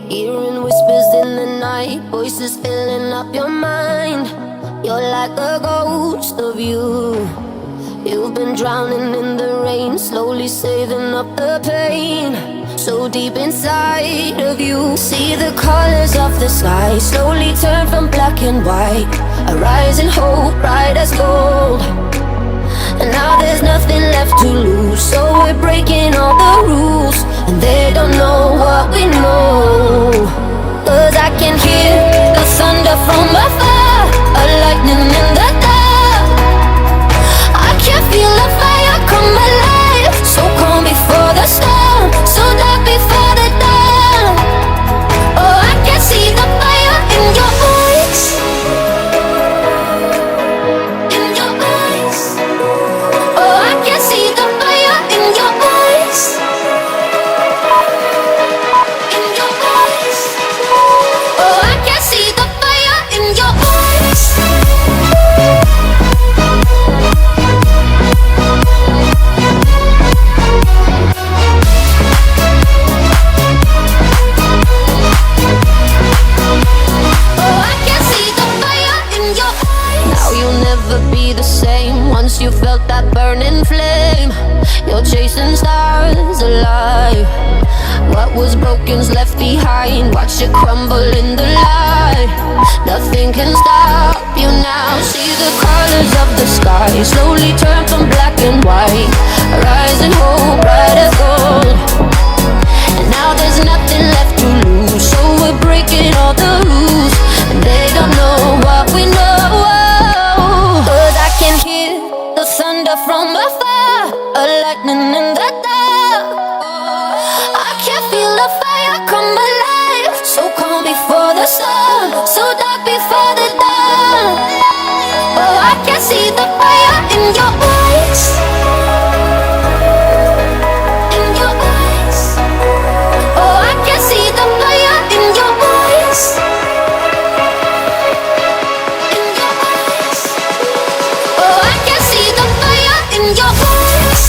Hearing whispers in the night, voices filling up your mind. You're like a ghost of you. You've been drowning in the rain, slowly saving up the pain. So deep inside of you, see the colors of the sky slowly turn from black and white. A rising hope, bright as gold. And now there's nothing left to lose, so we're breaking all the rules. And they don't know what we know. Cause I can hear the thunder from afar, a lightning in the dark. I can feel the fire come alive, so calm before the storm, so dark before the dawn. Oh, I can see the fire in your eyes, in your eyes. Oh, I can see the fire in your eyes, in your eyes. Oh, I can see the fire in your eyes. Be the same once you felt that burning flame. You're chasing stars alive. What was broken's left behind. Watch it crumble in the light. Nothing can stop you now. See the colors of the sky slowly turn from black and white. Rising hope, bright as gold. And now there's nothing left to lose, so we're breaking all the rules. And they don't know what we know. I can hear the thunder from afar, a lightning in the dark. I can feel the fire come alive, so calm before the storm, so dark before the dawn. Oh, I can see the fire in your eyes, in your eyes. Oh, I can see the fire in your eyes. In your voice. Oh, I can see the fire in your voice.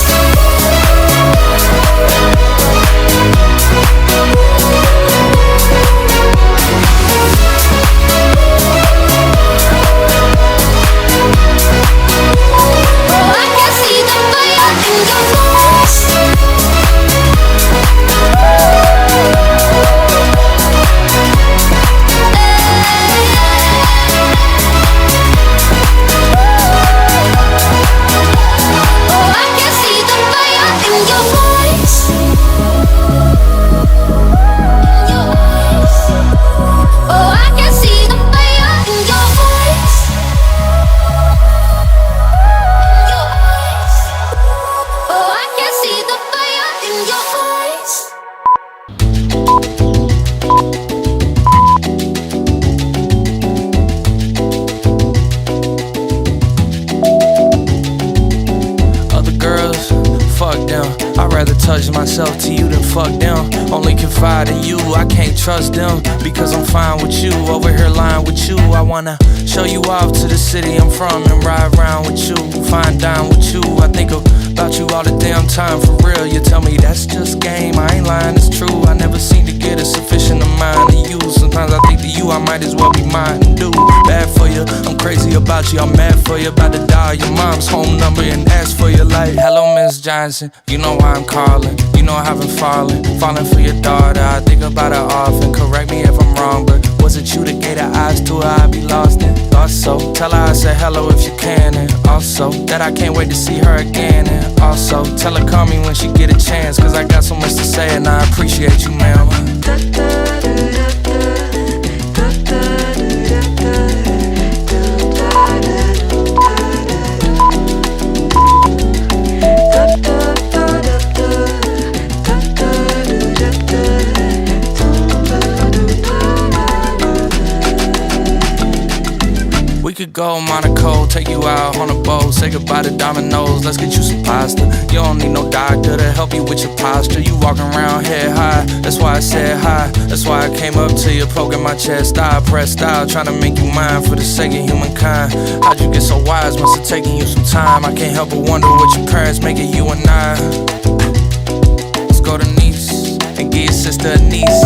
Touch myself to you, then fuck them. Only confide in you, I can't trust them. Because I'm fine with you, over here lying with you. I wanna show you off to the city I'm from and ride around with you, fine dine with you. I think about you all the damn time, for real. You tell me that's just game, I ain't lying, it's true. I never seem to get a sufficient amount of you. Sometimes I think to you, I might as well be mine and do bad for you. I'm crazy about you, I'm mad for you. About to dial your mom's home number and ask for you like, hello Miss Johnson, you know why I'm calling. You know I've been falling for your daughter. I think about her often, correct me if I'm wrong, but was it you that gave the eyes to her I'd be lost in? Thought so, tell her I said hello if you can. And also, that I can't wait to see her again. And also, tell her call me when she get a chance, cause I got so much to say and I appreciate you, ma'am. We could go Monaco, take you out on a boat, say goodbye to Domino's, let's get you some pasta. You don't need no doctor to help you with your posture. You walking around head high, that's why I said hi. That's why I came up to you, poking my chest. I pressed out, trying to make you mine for the sake of humankind. How'd you get so wise, must have taken you some time. I can't help but wonder what your parents make of you and I. Let's go to Nice and get your sister a niece.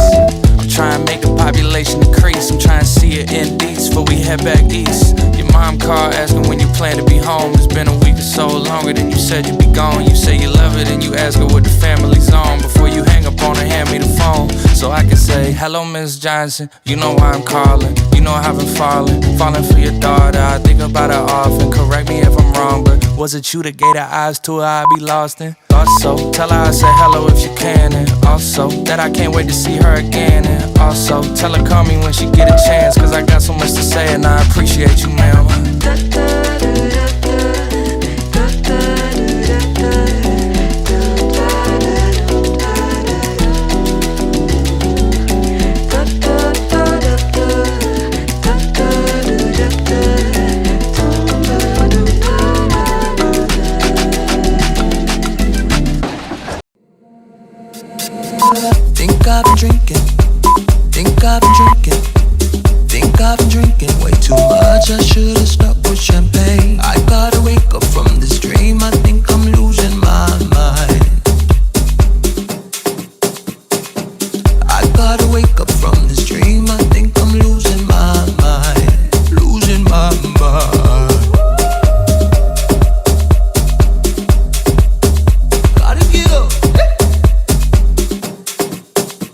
try and make the population increase. I'm trying to see it in deets before we head back east. Your mom called asking when you plan to be home. It's been a week or so, longer than you said you'd be gone. You say you love it and you ask her what the family's on. Before you hang up on her, hand me the phone so I can say, hello, Miss Johnson. You know why I'm calling. You know I've been falling for your daughter. I think about her often. Correct me if I'm wrong, but was it you that gave her eyes to her I'd be lost in? Also, tell her I said hello if you can. And also, that I can't wait to see her again. And also, tell her call me when she get a chance, cause I got so much to say and I appreciate you, ma'am. Think I've been drinking, think I've been drinking, think I've been drinking way too much. I should've stuck with champagne. I gotta wake up from this dream. I think I'm losing my mind. I gotta wake up from this dream. I think I'm losing my mind, losing my mind. Gotta get up.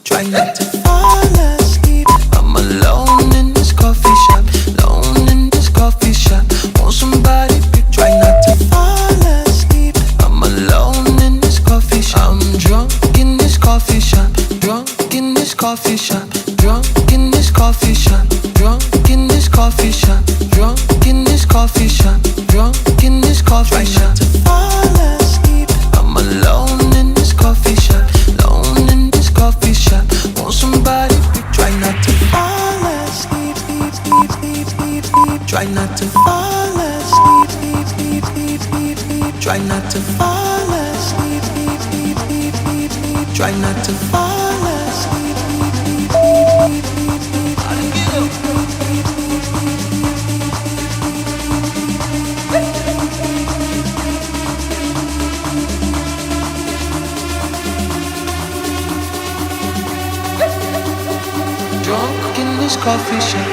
Try not to fall asleep. I'm alone in this coffee shop, alone in this coffee shop. Want somebody pick. Try not to fall asleep. I'm alone in this coffee shop. I'm drunk in this coffee shop, drunk in this coffee shop, drunk in this coffee shop, drunk in this coffee shop, drunk in this coffee shop, drunk in this coffee shop. Try not to fall asleep. I'm alone in this coffee shop, alone in this coffee shop. Want somebody pick. Try not to fall asleep. Try not to fall asleep. Try not to fall asleep. Try not to fall asleep. Drunk in this coffee shop.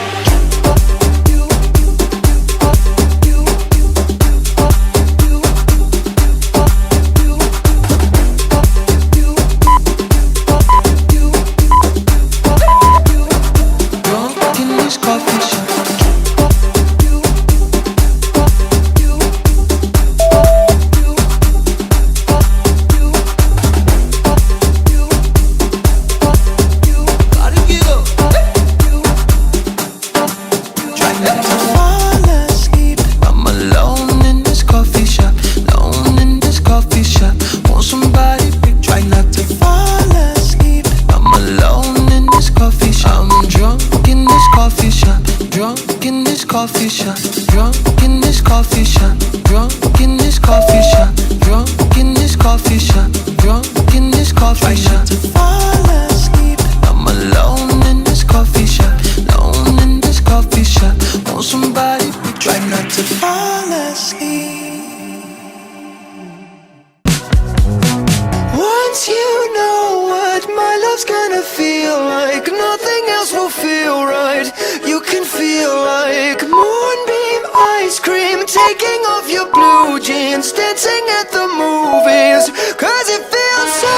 Coffee shop, drunk in this coffee shop, drunk in this coffee shop, drunk in this coffee shop, drunk in this coffee shop. Try not to fall asleep. I'm alone in this coffee shop, alone in this coffee shop. Want somebody pick. Try not to fall asleep. Once you know what my love's gonna feel like, nothing else will feel right. You can feel like moonbeam ice cream, taking off your blue jeans, dancing at the movies, cause it feels so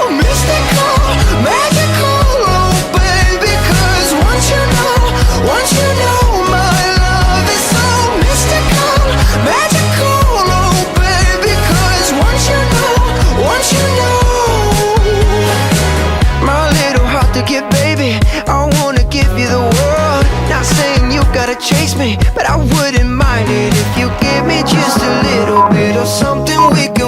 mystical, magical, oh baby. Cause once you know my love is so mystical, magical, oh baby. Cause once you know my little heart to get, baby, I wanna give you the world. Not saying you gotta chase me, but I wouldn't mind it if you give me just a little bit of something we can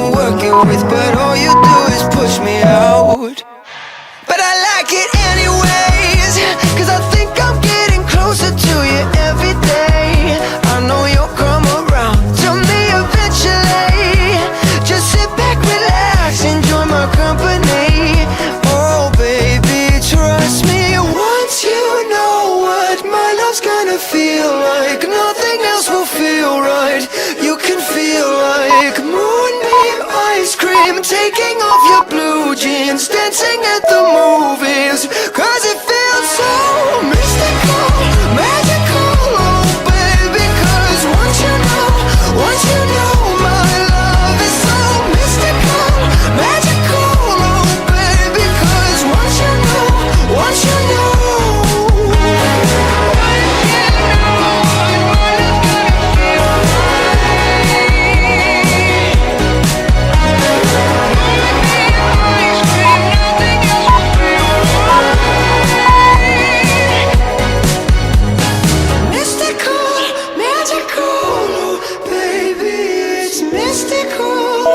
mystical,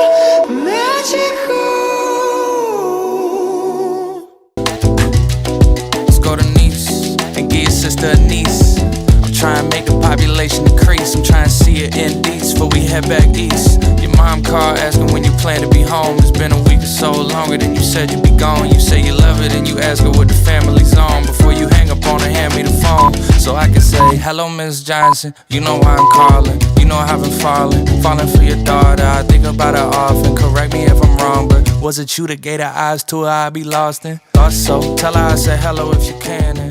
magical. Let's go to Nice and give your sister a niece. I'm trying to make the population increase. I'm trying to see it in East before we head back east. Your mom called asking when you plan to be home. It's been a week or so, longer than you said you'd be gone. You say you love it and you ask her what the family's on. Before you hang up on her, hand me the phone so I can say, hello, Miss Johnson. You know why I'm calling. You know I've been falling for your daughter. I think about her often. Correct me if I'm wrong, but was it you that gave her eyes to her I'd be lost in? Thought so. Tell her I said hello if you can.